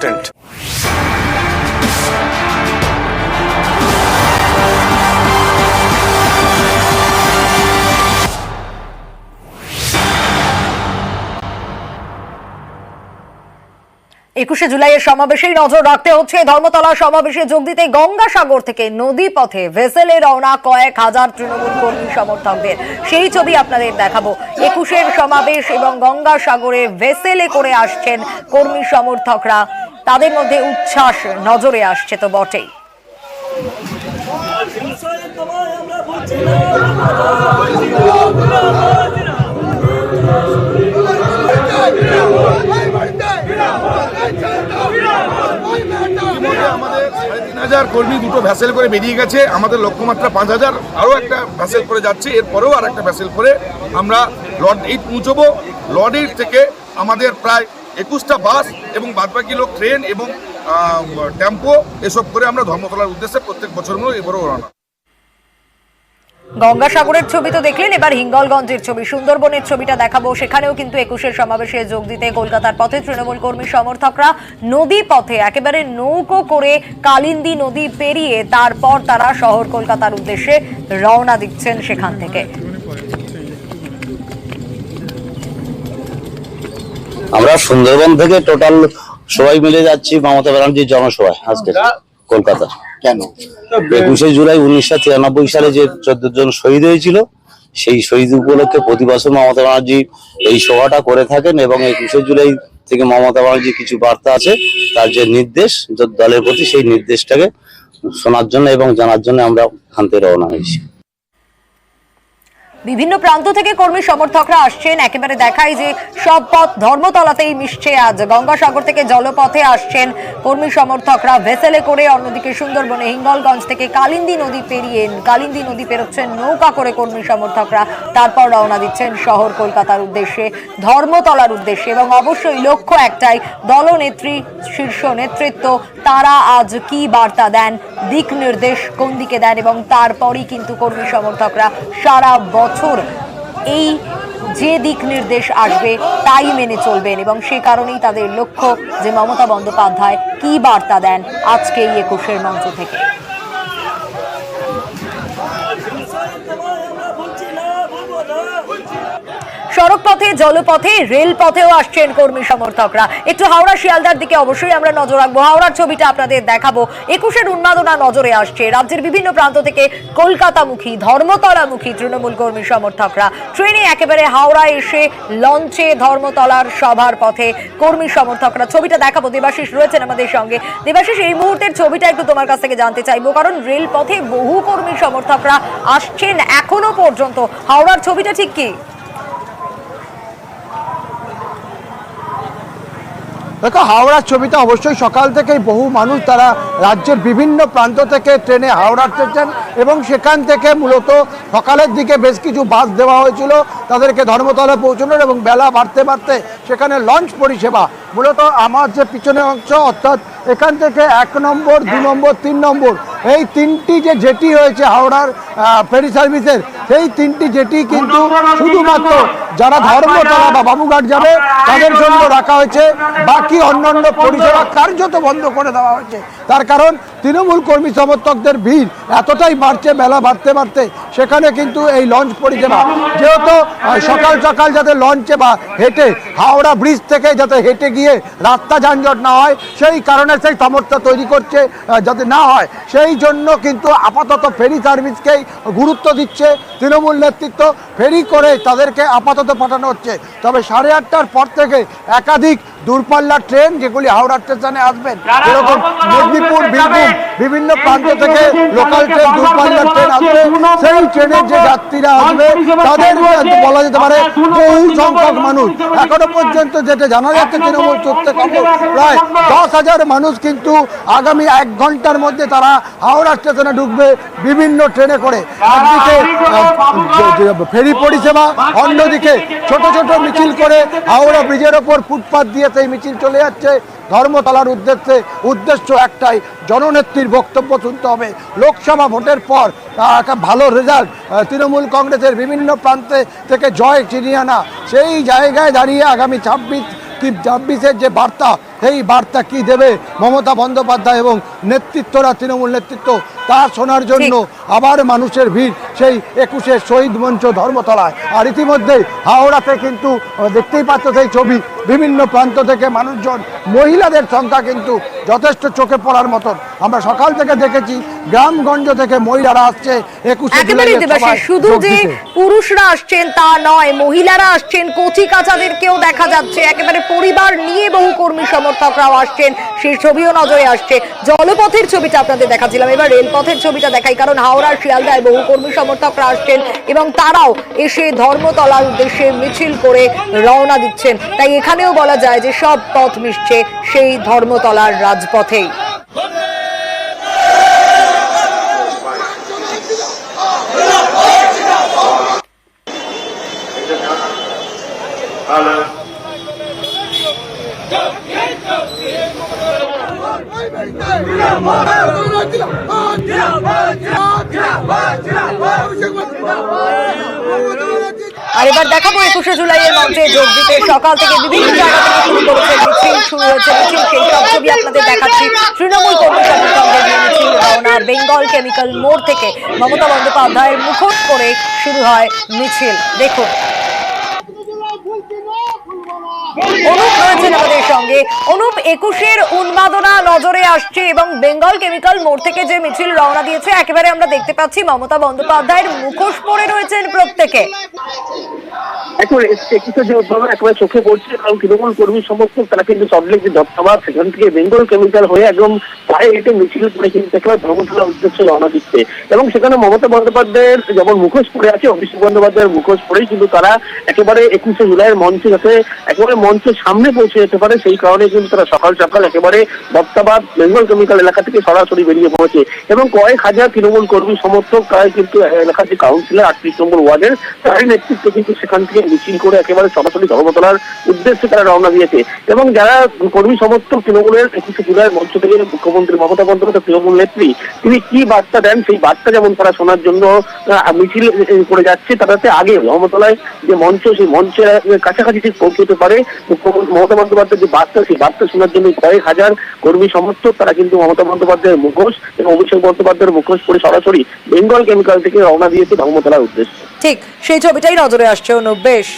একুশে জুলাইয়ের সমাবেশেই নজর রাখতে হচ্ছে। ধর্মতলা সমাবেশে যোগ দিতে গঙ্গাসাগর থেকে নদী পথে ভেসেলে রওনা কয়েক হাজার তৃণমূল কর্মী সমর্থকদের সেই ছবি আপনাদের দেখাবো। একুশের সমাবেশ এবং গঙ্গাসাগরে ভেসেলে করে আসছেন কর্মী সমর্থকরা, তাদের মধ্যে উচ্ছ্বাস নজরে আসছে তো বটেই। আমাদের ৩,৫০০ কর্মী দুটো ভ্যাসেল করে বেরিয়ে গেছে। আমাদের লক্ষ্যমাত্রা ৫,০০০, আরও একটা ভ্যাসেল করে যাচ্ছে। এরপরেও আর একটা ভ্যাসেল করে আমরা লর্ড 8 পৌঁছবো। লর্ড 8 থেকে আমাদের প্রায় ২১টা বাস এবং বাদবাকি লোক ট্রেন এবং টেম্পো এসব করে আমরা ধর্মতলার উদ্দেশ্যে প্রত্যেক বছর মতো এবারও রওনা। গঙ্গাসাগরের ছবি তো দেখলেন, এবার হিঙ্গলগঞ্জের ছবি, সুন্দরবনের ছবিটা দেখাবো। সেখানেও কিন্তু একুশের সমাবেশে যোগ দিতে কলকাতার পথে তৃণমূল কর্মী সমর্থকরা নদী পথে একেবারে নৌকো করে কালিন্দী নদী পেরিয়ে তারপর তারা শহর কলকাতার উদ্দেশ্যে রওনা দিচ্ছেন সেখান থেকে। আমরা সুন্দরবন থেকে টোটাল সবাই মিলে যাচ্ছি মমতা ব্যানার্জির জনসভায় আজকে কলকাতা। কেন? ২১শে জুলাই ১৯৯৩ সালে যে ১৪ জন শহীদ হয়েছিল, সেই শহীদ উপলক্ষে প্রতি বছর মমতা ব্যানার্জি এই সভাটা করে থাকেন এবং ২১শে জুলাই থেকে মমতা ব্যানার্জির কিছু বার্তা আছে, তার যে নির্দেশ দলের প্রতি, সেই নির্দেশটাকে শোনার জন্য এবং জানার জন্য আমরা এখান থেকে রওনা হয়েছি। বিভিন্ন প্রান্ত থেকে কর্মী সমর্থকরা আসছেন, একেবারে দেখাই যে সব পথ ধর্মতলাতেই মিশছে। আজ গঙ্গাসাগর থেকে জলপথে আসছেন কর্মী সমর্থকরা ভেসেলে করে, অন্যদিকে সুন্দরবনে হিঙ্গলগঞ্জ থেকে কালিন্দী নদী পেরিয়ে, কালিন্দী নদী পেরোচ্ছেন নৌকা করে কর্মী সমর্থকরা, তারপর রওনা দিচ্ছেন শহর কলকাতার উদ্দেশ্যে, ধর্মতলার উদ্দেশ্যে। এবং অবশ্যই লক্ষ্য একটাই, দলনেত্রী, শীর্ষ নেতৃত্ব, তারা আজ কি বার্তা দেন, দিক নির্দেশ কোন দিকে দেন, এবং তারপরই কিন্তু কর্মী সমর্থকরা সারা বছর এই যে দিক নির্দেশ আসবে তাই মেনে চলবেন। এবং সে কারণেই তাদের লক্ষ্য যে মমতা বন্দ্যোপাধ্যায় কি বার্তা দেন আজকে এই একুশের মঞ্চ থেকে। সড়ক পথে, জলপথে, রেল পথেও আসছেন কর্মী সমর্থকরা। একটু হাওড়া শিয়ালদার দিকে অবশ্যই আমরা নজর রাখবো। হাওড়ার ছবিটা আপনাদের দেখাবো। একুশের উন্মাদনা নজরে আসছে। রাজ্যের বিভিন্ন প্রান্ত থেকে কলকাতামুখী, ধর্মতলামুখী তৃণমূল কর্মী সমর্থকরা ট্রেনে একেবারে হাওড়া এসে লঞ্চে ধর্মতলার সভার পথে কর্মী সমর্থকরা। ছবিটা দেখাবো, দেবাশিস রয়েছেন আমাদের সঙ্গে। দেবাশিস, এই মুহূর্তের ছবিটা একটু তোমার কাছ থেকে জানতে চাইবো, কারণ রেল পথে বহু কর্মী সমর্থকরা আসছেন এখনো পর্যন্ত। হাওড়ার ছবিটা ঠিক কি? দেখো, হাওড়ার ছবিটা অবশ্যই সকাল থেকেই বহু মানুষ তারা রাজ্যের বিভিন্ন প্রান্ত থেকে ট্রেনে হাওড়া আসছেন এবং সেখান থেকে মূলত সকালের দিকে বেশ কিছু বাস দেওয়া হয়েছিল তাদেরকে ধর্মতলা পৌঁছানোর, এবং বেলা বাড়তে বাড়তে সেখানে লঞ্চ পরিষেবা, মূলত আমার যে পিছনের অংশ অর্থাৎ এখান থেকে ১ নম্বর, ২ নম্বর, ৩ নম্বর, এই তিনটি যে জেটি হয়েছে হাওড়ার ফেরি সার্ভিসের, সেই তিনটি জেটি কিন্তু শুধুমাত্র যারা ধর্মতলা বা বাবুঘাট যাবে তাদের জন্য রাখা হয়েছে। বাকি অন্যান্য পরিষেবা কার্যত বন্ধ করে দেওয়া হয়েছে। তার কারণ তৃণমূল কর্মী সমর্থকদের ভিড় এতটাই বাড়ছে, বেলা বাড়তে বাড়তে সেখানে কিন্তু এই লঞ্চ পরিষেবা, যেহেতু সকাল সকাল যাতে লঞ্চে বা হেঁটে হাওড়া ব্রিজ থেকে যাতে হেঁটে গিয়ে রাস্তা যানজট না হয়, সেই কারণে সেই সমস্যা তৈরি করছে যাতে না হয়, সেই জন্য কিন্তু আপাতত ফেরি সার্ভিসকেই গুরুত্ব দিচ্ছে তৃণমূল নেতৃত্ব। ফেরি করে তাদেরকে আপাতত পাঠানো হচ্ছে। তবে 8:30টার পর থেকে একাধিক দূরপাল্লার ট্রেন যেগুলি হাওড়া স্টেশনে আসবেন, এরকম মেদিনীপুর, বীরভূম বিভিন্ন প্রান্ত থেকে লোকাল ট্রেন, দূরপাল্লার ট্রেন আসবে। সেই ট্রেনের যে যাত্রীরা আসবে তাদের বলা যেতে পারে বহু সংখ্যক মানুষ, এখনো পর্যন্ত যেটা জানা যাচ্ছে তৃণমূল সূত্রে খবর, প্রায় 10,000 মানুষ কিন্তু আগামী 1 ঘন্টার মধ্যে তারা হাওড়া স্টেশনে ঢুকবে বিভিন্ন ট্রেনে করে। একদিকে ফেরি পরিষেবা, অন্যদিকে ছোট ছোট মিছিল করে হাওড়া ব্রিজের ওপর ফুটপাত দিয়ে সেই মিছিল চলে যাচ্ছে ধর্মতলার উদ্দেশ্যে। উদ্দেশ্য একটাই, জননেত্রীর বক্তব্য শুনতে হবে। লোকসভা ভোটের পর একটা ভালো রেজাল্ট, তৃণমূল কংগ্রেসের বিভিন্ন প্রান্তে থেকে জয় ছিনিয়ে আনা, সেই জায়গায় দাঁড়িয়ে আগামী 26-এর যে বার্তা এই বার্তা কি দেবে মমতা বন্দ্যোপাধ্যায় এবং নেতৃত্বরা, তৃণমূল নেতৃত্ব, তা শোনার জন্য আবার মানুষের ভিড় সেই 21শে শহীদ মঞ্চ ধর্মতলায়। আর ইতিমধ্যেই হাওড়াতে কিন্তু দেখতেই পাচ্ছ সেই ছবি, বিভিন্ন প্রান্ত থেকে মানুষজন, মহিলাদের সংখ্যা কিন্তু যথেষ্ট চোখে পড়ার মতন। আমরা সকাল থেকে দেখেছি গ্রামগঞ্জ থেকে মহিলারা আসছে 21শে একেবারেই জুলাইয়ের দেবাশিস, সভায় শুধু যোগ যে দিতে। পুরুষরা আসছেন তা নয়, মহিলারা আসছেন, কচি কাচাদেরকেও দেখা যাচ্ছে, একেবারে পরিবার নিয়ে বহু কর্মী সমর্থকরাও আসছেন, সেই ছবিও নজরে আসছে। জলপথের ছবিটা আপনাদের দেখাচ্ছিলাম, এবার রেলপথের ছবিটা দেখাই, কারণ হাওড়ার শিয়ালদায় বহু কর্মী সমর্থকরা আসছেন এবং তারাও এসে ধর্মতলার উদ্দেশ্যে মিছিল করে রওনা দিচ্ছেন। তাই এখানেও বলা যায় যে সব পথ মিশছে সেই ধর্মতলার রাজপথেই। আর এবার দেখাবো 21শে জুলাইয়ের মঞ্চে যোগ দিতে সকাল থেকে বিভিন্ন জায়গা থেকে শুরু করেছে মিছিল, শুরু হয়েছে মিছিল, সেই সব ছবি আপনাদের দেখাচ্ছি। তৃণমূল কর্মী সমর্থকদের নিয়ে মিছিল রওনা বেঙ্গল কেমিক্যাল মোড় থেকে। মমতা বন্দ্যোপাধ্যায়ের মুখোশ করে শুরু হয় মিছিল, দেখুন। অনুপ রয়েছেন আমাদের সঙ্গে। অনুপ, 21শের উন্মাদনা নজরে আসছে এবং বেঙ্গল কেমিক্যাল মোড় থেকে যে মিছিল রওনা দিয়েছে, একেবারে আমরা দেখতে পাচ্ছি মমতা বন্দ্যোপাধ্যায়ের মুখোশ পরে রয়েছেন প্রত্যেকে। একেবারে চোখে পড়ছে, কারণ তৃণমূল কর্মী সমর্থক তারা কিন্তু সল্টলেক যে দত্তাবাদ, সেখান থেকে বেঙ্গল কেমিক্যাল হয়ে একদম পায়ে হেঁটে মিছিল করে কিন্তু একেবারে ধর্মতলার উদ্দেশ্যে রওনা দিচ্ছে। এবং সেখানে মমতা বন্দ্যোপাধ্যায়ের যেমন মুখোশ পরে আছে, অভিষেক বন্দ্যোপাধ্যায়ের মুখোশ পরেই কিন্তু তারা একেবারে 21শে জুলাইয়ের মঞ্চে যাতে একেবারে মঞ্চের সামনে পৌঁছে যেতে পারে, সেই কারণে কিন্তু তারা সকাল সকাল একেবারে দত্তাবাদ বেঙ্গল কেমিক্যাল এলাকা থেকে সরাসরি বেরিয়ে পড়েছে। এবং কয়েক হাজার তৃণমূল কর্মী সমর্থক তারা কিন্তু এলাকার যে কাউন্সিলর 38 নম্বর ওয়ার্ডের, তারই নেতৃত্বে কিন্তু সেখান থেকে মিছিল করে একেবারে সরাসরি ধর্মতলার উদ্দেশ্যে তারা রওনা দিয়েছে। এবং যারা কর্মী সমর্থক তৃণমূলের 21শে জুলাইয়ের মঞ্চ থেকে মুখ্যমন্ত্রী মমতা বন্দ্যোপাধ্যায় তৃণমূল নেত্রী তিনি কি বার্তা দেন, সেই বার্তা যেমন তারা শোনার জন্য মিছিল করে যাচ্ছে, তাতে আগে ধর্মতলায় যে মঞ্চ, সেই মঞ্চের কাছাকাছি ঠিক পৌঁছতে পারে মুখ্যমন্ত্রী মমতা বন্দ্যোপাধ্যায়ের যে বার্তা, সেই বার্তা শোনার জন্য কয়েক হাজার কর্মী সমর্থক তারা কিন্তু মমতা বন্দ্যোপাধ্যায়ের মুখোশ এবং অভিষেক বন্দ্যোপাধ্যায়ের মুখোশ পরে সরাসরি বেঙ্গল কেমিক্যাল থেকে রওনা দিয়েছে ধর্মতলার উদ্দেশ্যে। ঠিক সেই ছবিটাই নজরে আসছে অনুপ। বেশ।